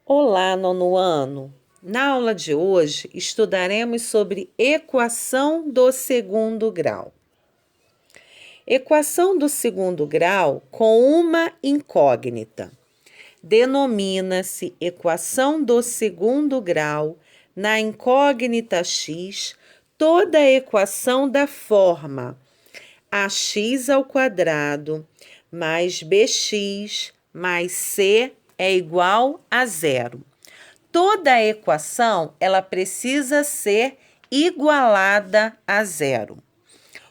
Olá, nono ano! Na aula de hoje, estudaremos sobre equação do segundo grau. Equação do segundo grau com uma incógnita. Denomina-se equação do segundo grau, na incógnita x, toda a equação da forma ax ao quadrado mais bx mais c é igual a zero. Toda a equação ela precisa ser igualada a zero.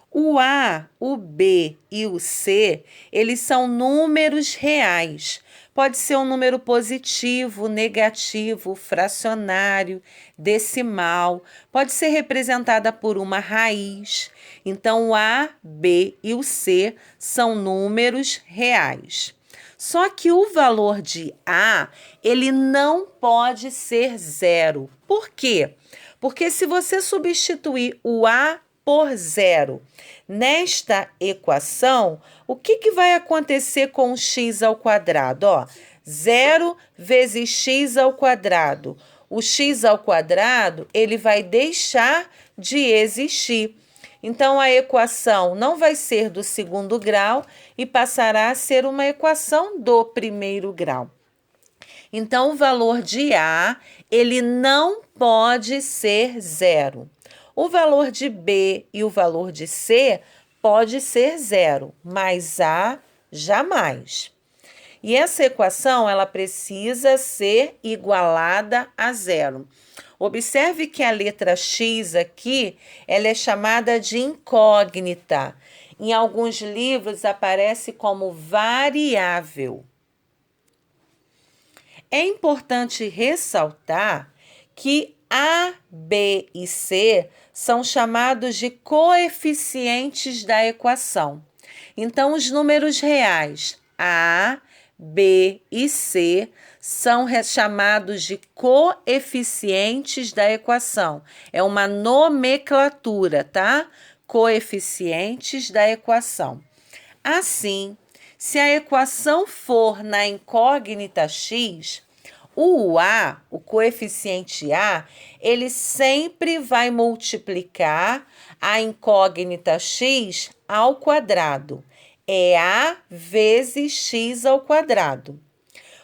O A, o B e o C, eles são números reais. Pode ser um número positivo, negativo, fracionário, decimal. Pode ser representada por uma raiz. Então, o A, B e o C são números reais. Só que o valor de A, ele não pode ser zero. Por quê? Porque se você substituir o A por zero nesta equação, o que vai acontecer com o x ao quadrado? Ó, 0 vezes x ao quadrado. O x ao quadrado, ele vai deixar de existir. Então, a equação não vai ser do segundo grau e passará a ser uma equação do primeiro grau. Então, o valor de A, ele não pode ser zero. O valor de B e o valor de C pode ser zero, mas A jamais. E essa equação, ela precisa ser igualada a zero. Observe que a letra X aqui, ela é chamada de incógnita. Em alguns livros aparece como variável. É importante ressaltar que A, B e C são chamados de coeficientes da equação. Então, os números reais A, B e C são chamados de coeficientes da equação. É uma nomenclatura, tá? Coeficientes da equação. Assim, se a equação for na incógnita x, o A, o coeficiente A, ele sempre vai multiplicar a incógnita x ao quadrado. É A vezes x ao quadrado.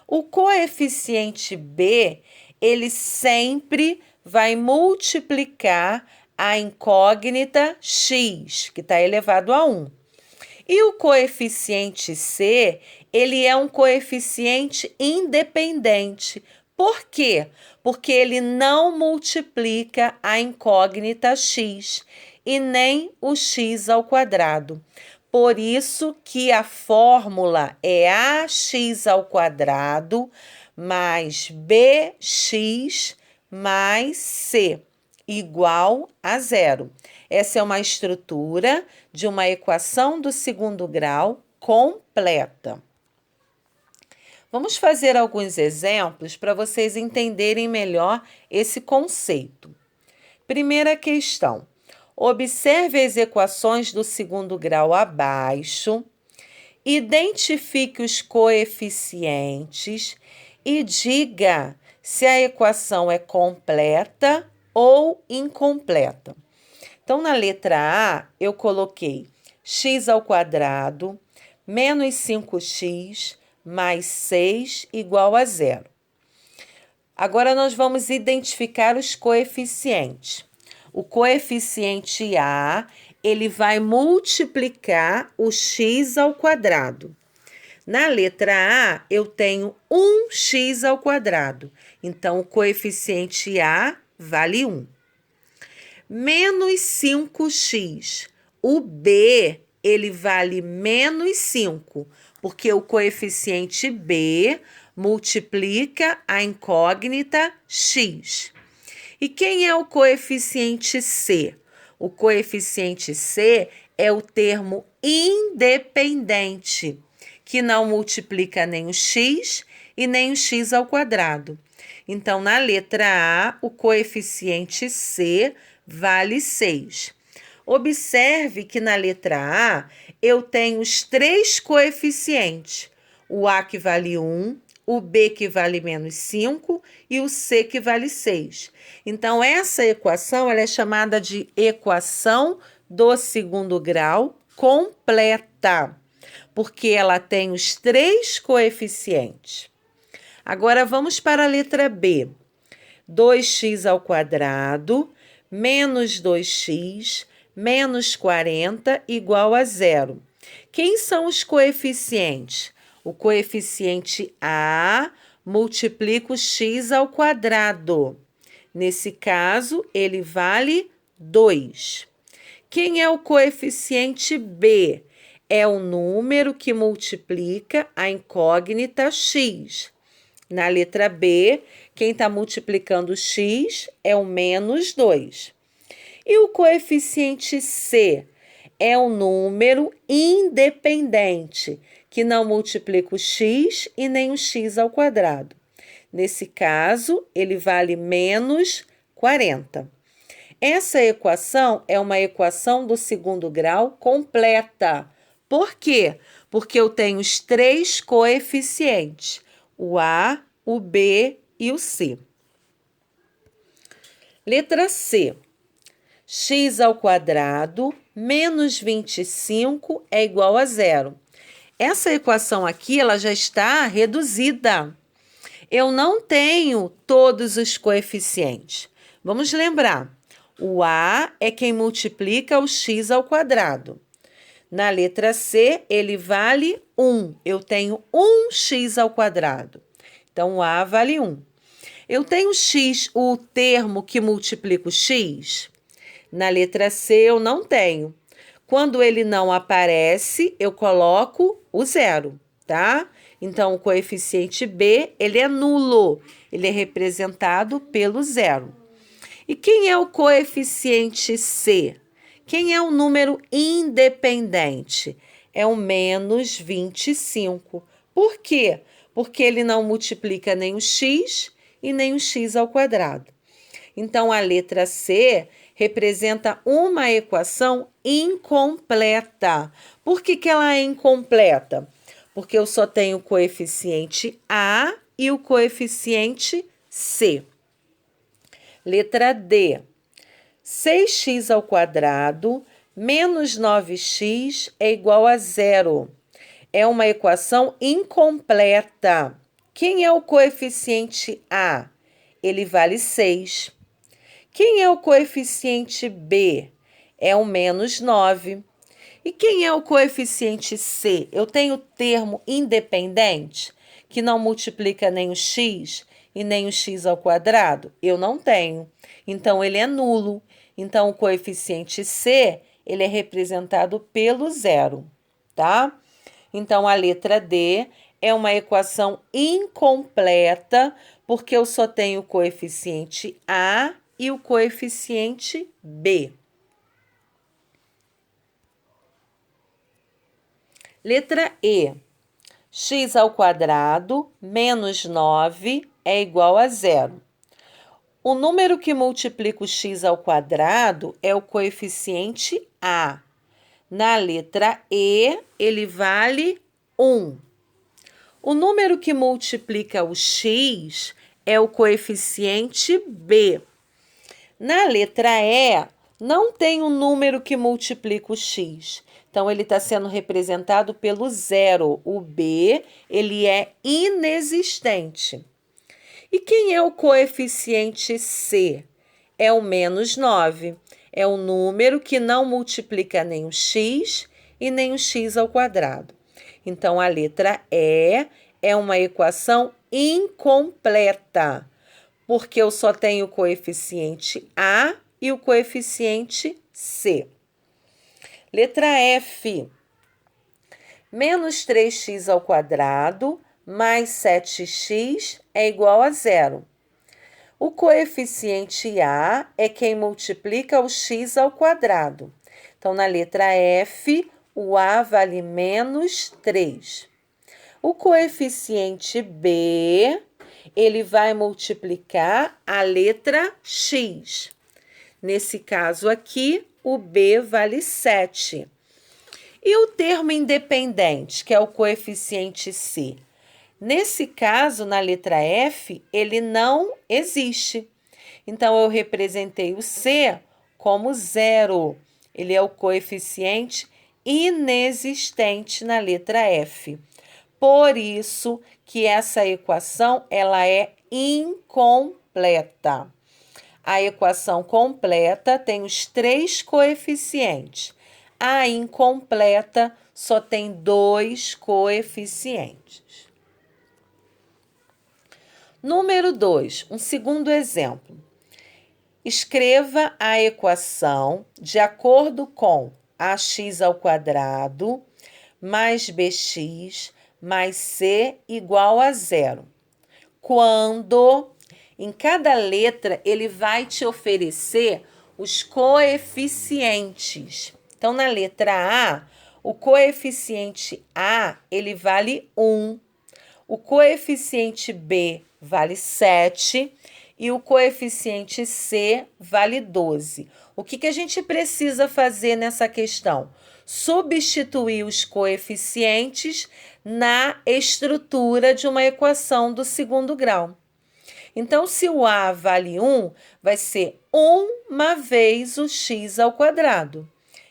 O coeficiente B, ele sempre vai multiplicar a incógnita x, que está elevado a 1. E o coeficiente C, ele é um coeficiente independente. Por quê? Porque ele não multiplica a incógnita x e nem o x ao quadrado. Por isso que a fórmula é ax ao quadrado mais bx mais c igual a zero. Essa é uma estrutura de uma equação do segundo grau completa. Vamos fazer alguns exemplos para vocês entenderem melhor esse conceito. Primeira questão. Observe as equações do segundo grau abaixo, identifique os coeficientes e diga se a equação é completa ou incompleta. Então, na letra A, eu coloquei x ao quadrado menos 5x mais 6 igual a zero. Agora, nós vamos identificar os coeficientes. O coeficiente A, ele vai multiplicar o x ao quadrado. Na letra A, eu tenho 1x ao quadrado. Então, o coeficiente A vale 1. Menos 5x. O B, ele vale menos 5, porque o coeficiente B multiplica a incógnita x. E quem é o coeficiente C? O coeficiente C é o termo independente, que não multiplica nem o x e nem o x ao quadrado. Então, na letra A, o coeficiente C vale 6. Observe que na letra A, eu tenho os três coeficientes. O A que vale 1, o B que vale menos 5 e o C que vale 6. Então, essa equação ela é chamada de equação do segundo grau completa, porque ela tem os 3 coeficientes. Agora, vamos para a letra B. 2x ao quadrado menos 2x menos 40 igual a 0. Quem são os coeficientes? O coeficiente A multiplica o x ao quadrado. Nesse caso, ele vale 2. Quem é o coeficiente B? É o número que multiplica a incógnita x. Na letra B, quem está multiplicando x é o menos 2. E o coeficiente C é um número independente, que não multiplica o x e nem o x ao quadrado. Nesse caso, ele vale menos 40. Essa equação é uma equação do segundo grau completa. Por quê? Porque eu tenho os 3 coeficientes, o A, o B e o C. Letra C. X ao quadrado menos 25 é igual a 0. Essa equação aqui ela já está reduzida. Eu não tenho todos os coeficientes. Vamos lembrar, o A é quem multiplica o x ao quadrado. Na letra C, ele vale 1. Eu tenho 1x ao quadrado. Então, o A vale 1. Eu tenho x, o termo que multiplica o x. Na letra C, eu não tenho. Quando ele não aparece, eu coloco o 0, tá? Então, o coeficiente B, ele é nulo. Ele é representado pelo 0. E quem é o coeficiente C? Quem é o número independente? É o menos 25. Por quê? Porque ele não multiplica nem o x e nem o x ao quadrado. Então, a letra C representa uma equação incompleta. Por que ela é incompleta? Porque eu só tenho o coeficiente A e o coeficiente C. Letra D. 6x ao quadrado menos 9x é igual a 0. É uma equação incompleta. Quem é o coeficiente A? Ele vale 6. Quem é o coeficiente B? É o menos 9. E quem é o coeficiente C? Eu tenho o termo independente, que não multiplica nem o x e nem o x ao quadrado? Eu não tenho. Então, ele é nulo. Então, o coeficiente C, ele é representado pelo 0, tá? Então, a letra D é uma equação incompleta, porque eu só tenho o coeficiente A e o coeficiente B. Letra E. X ao quadrado menos 9 é igual a 0. O número que multiplica o x ao quadrado é o coeficiente A. Na letra E, ele vale 1. O número que multiplica o x é o coeficiente B. Na letra E, não tem um número que multiplica o x. Então, ele está sendo representado pelo 0. O B, ele é inexistente. E quem é o coeficiente C? É o menos 9. É o número que não multiplica nem o x e nem o x ao quadrado. Então, a letra E é uma equação incompleta, porque eu só tenho o coeficiente A e o coeficiente C. Letra F. Menos 3x ao quadrado mais 7x é igual a 0. O coeficiente A é quem multiplica o x ao quadrado. Então, na letra F, o A vale menos 3. O coeficiente B, ele vai multiplicar a letra x. Nesse caso aqui, o B vale 7. E o termo independente, que é o coeficiente C? Nesse caso, na letra F, ele não existe. Então, eu representei o C como 0. Ele é o coeficiente inexistente na letra F. Por isso que essa equação ela é incompleta. A equação completa tem os 3 coeficientes. A incompleta só tem 2 coeficientes. Número 2, um segundo exemplo. Escreva a equação de acordo com ax ao quadrado mais bx mais c igual a 0. Quando em cada letra ele vai te oferecer os coeficientes. Então, na letra A, o coeficiente A ele vale 1, o coeficiente B vale 7 e o coeficiente C vale 12. O que a gente precisa fazer nessa questão? Substituir os coeficientes na estrutura de uma equação do segundo grau. Então, se o A vale 1, vai ser 1 vezes o x ao quadrado,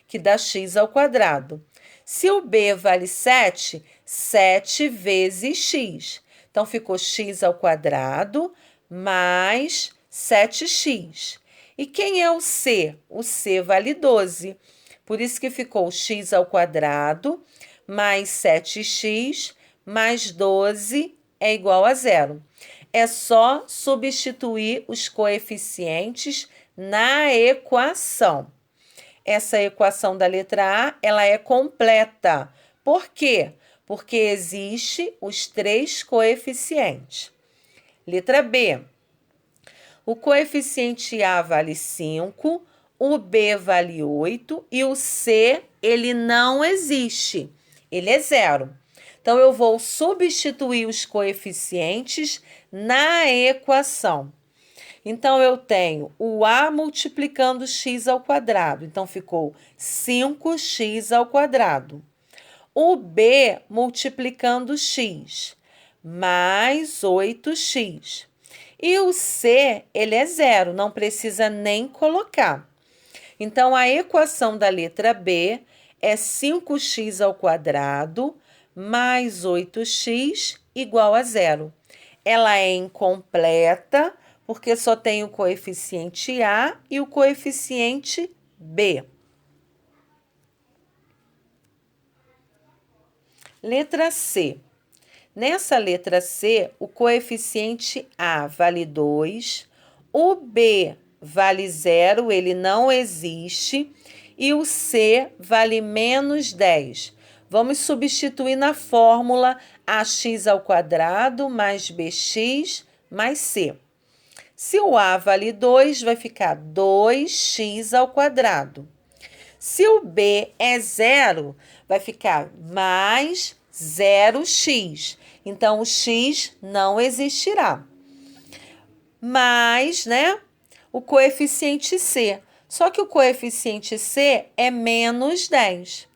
que dá x ao quadrado. Se o B vale 7, 7 vezes x. Então, ficou x ao quadrado mais 7x. E quem é o C? O C vale 12. Por isso que ficou x ao quadrado mais 7x mais 12 é igual a 0. É só substituir os coeficientes na equação. Essa equação da letra A, ela é completa. Por quê? Porque existe os 3 coeficientes. Letra B. O coeficiente A vale 5, o B vale 8 e o C, ele não existe. Ele é 0. Então, eu vou substituir os coeficientes na equação. Então, eu tenho o A multiplicando x ao quadrado. Então, ficou 5x ao quadrado. O B multiplicando x, mais 8x. E o C, ele é 0, não precisa nem colocar. Então, a equação da letra B é 5x ao quadrado mais 8x igual a 0. Ela é incompleta porque só tem o coeficiente A e o coeficiente B. Letra C. Nessa letra C, o coeficiente A vale 2, o B vale 0, ele não existe, e o C vale menos 10. Vamos substituir na fórmula ax ao quadrado mais bx mais c. Se o A vale 2, vai ficar 2x ao quadrado. Se o B é 0, vai ficar mais 0x. Então, o x não existirá. Mais, o coeficiente C. Só que o coeficiente C é menos 10.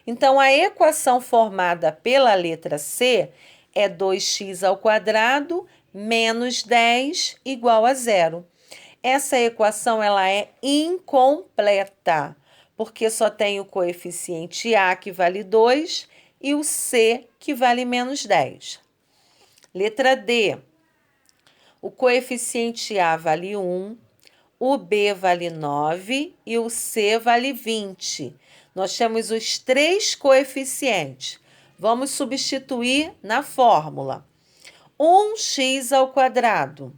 Então, a equação formada pela letra C é 2x ao quadrado menos 10 igual a 0. Essa equação ela é incompleta, porque só tem o coeficiente A, que vale 2, e o C, que vale menos 10. Letra D. O coeficiente A vale 1, o B vale 9 e o C vale 20. Nós temos os 3 coeficientes. Vamos substituir na fórmula. 1x ao quadrado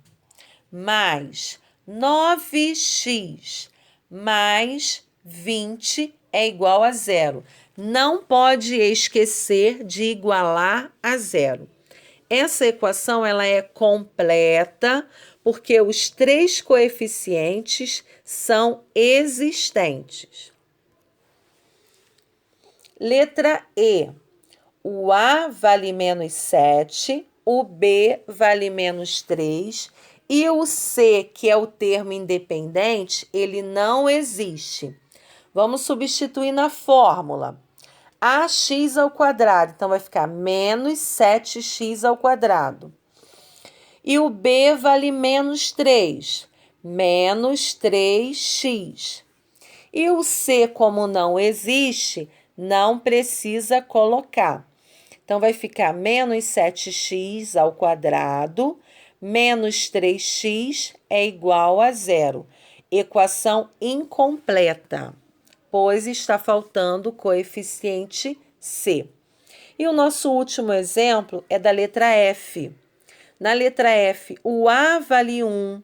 mais 9x mais 20 é igual a 0. Não pode esquecer de igualar a 0. Essa equação ela é completa porque os 3 coeficientes são existentes. Letra E. O A vale menos 7, o B vale menos 3 e o C, que é o termo independente, ele não existe. Vamos substituir na fórmula. ax ao quadrado. Então, vai ficar menos 7x ao quadrado. E o b vale menos 3. Menos 3x. E o c, como não existe, não precisa colocar. Então, vai ficar menos 7x ao quadrado, menos 3x é igual a 0. Equação incompleta, pois está faltando o coeficiente c. E o nosso último exemplo é da letra F. Na letra F, o A vale 1,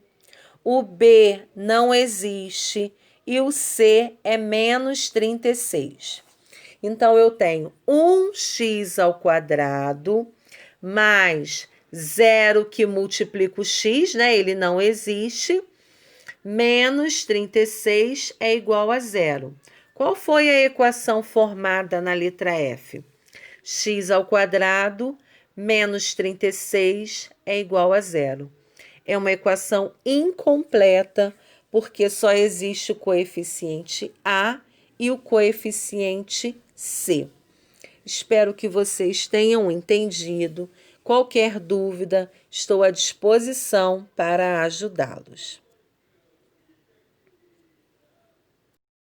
o B não existe e o C é menos 36. Então, eu tenho 1x ao quadrado mais 0 que multiplica o x, né? Ele não existe, menos 36 é igual a 0. Qual foi a equação formada na letra F? X ao quadrado menos 36 é igual a 0. É uma equação incompleta, porque só existe o coeficiente A e o coeficiente C. Espero que vocês tenham entendido. Qualquer dúvida, estou à disposição para ajudá-los.